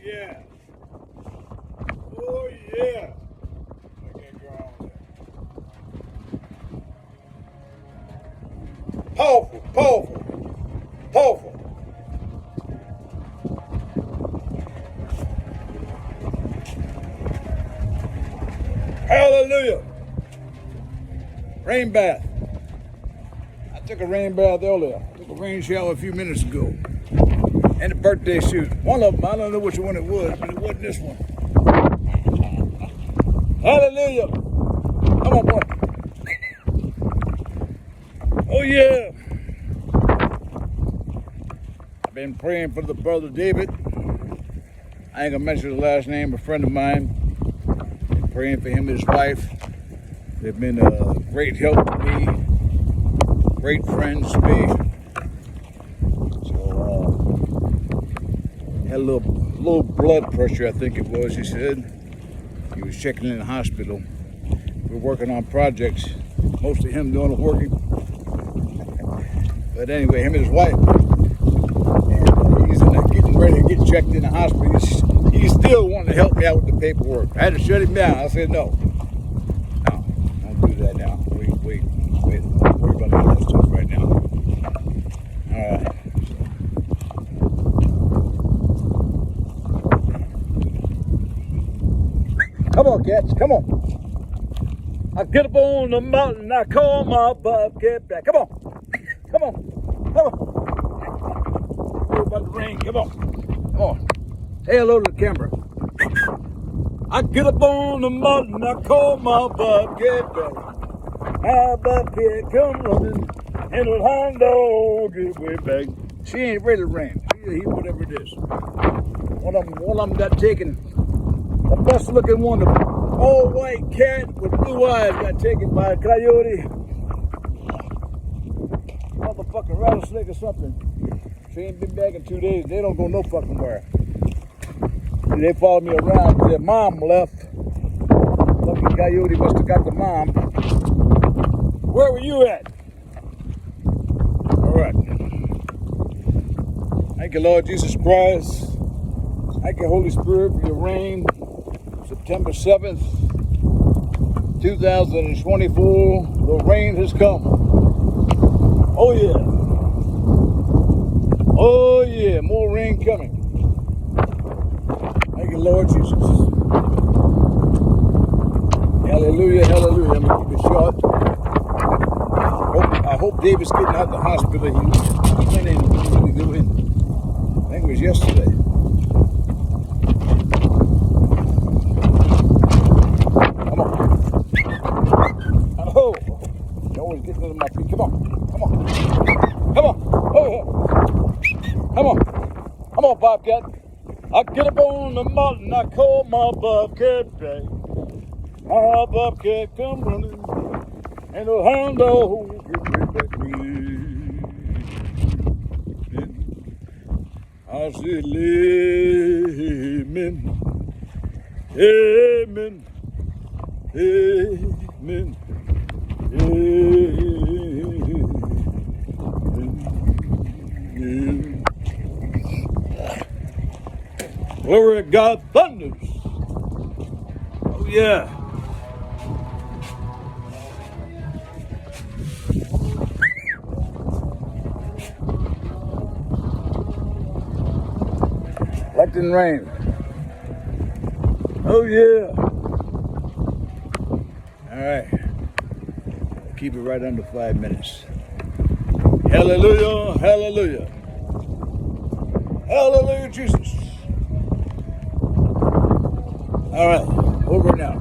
yeah. Oh, yeah. I can't go on there. Powerful, powerful, powerful. Hallelujah. Rain bath. I took a rain bath earlier. I took a rain shower a few minutes ago. And a birthday shoot. One of them, I don't know which one it was, but it wasn't this one. Hallelujah. Come on, boy. Oh, yeah. I've been praying for the brother David. I ain't gonna mention the last name, a friend of mine. Been praying for him and his wife. They've been a great help to me, great friends to me. So, had a little blood pressure, I think it was, he said. He was checking in the hospital. We're working on projects, most of him doing the working. But anyway, him and his wife, and he's getting ready to get checked in the hospital. He's still wanting to help me out with the paperwork. I had to shut him down. I said, no, don't do that now. Wait, don't worry about all that stuff right now. All right. Come on, cats, come on. I get up on the mountain, I call my bobcat back. Come on, come on, come on. Worry about the rain, come on, come on. Say hello to the camera. I get up on the mountain, I call my bobcat back. My bobcat come running, and the hound dog get way back. She ain't ready to rain. He whatever it is. One of them got taken. The best looking one, the all white cat with blue eyes, got taken by a coyote. Motherfucking rattlesnake or something. She ain't been back in 2 days. They don't go no fucking where. They followed me around. Their mom left. Fucking coyote must have got the mom. Where were you at? All right. Thank you, Lord Jesus Christ. Thank you, Holy Spirit, for your rain. September 7th, 2024, the rain has come. Oh yeah. Oh yeah, more rain coming. Thank you, Lord Jesus. Hallelujah, hallelujah. I'm going to keep it short. I hope David's getting out of the hospital. He went in, I think it was yesterday. Getting into my feet. Come on. Come on. Come on. Oh, yeah. Come on. Come on, bobcat. I get up on the mountain. I call my bobcat back. My bobcat come running. And the hound dog get way back me. I said, amen. Amen. Amen. Glory to God, thunders. Oh yeah. Collecting rain. Oh yeah. All right. Keep it right under 5 minutes. Hallelujah, hallelujah. Hallelujah, Jesus. All right, over now.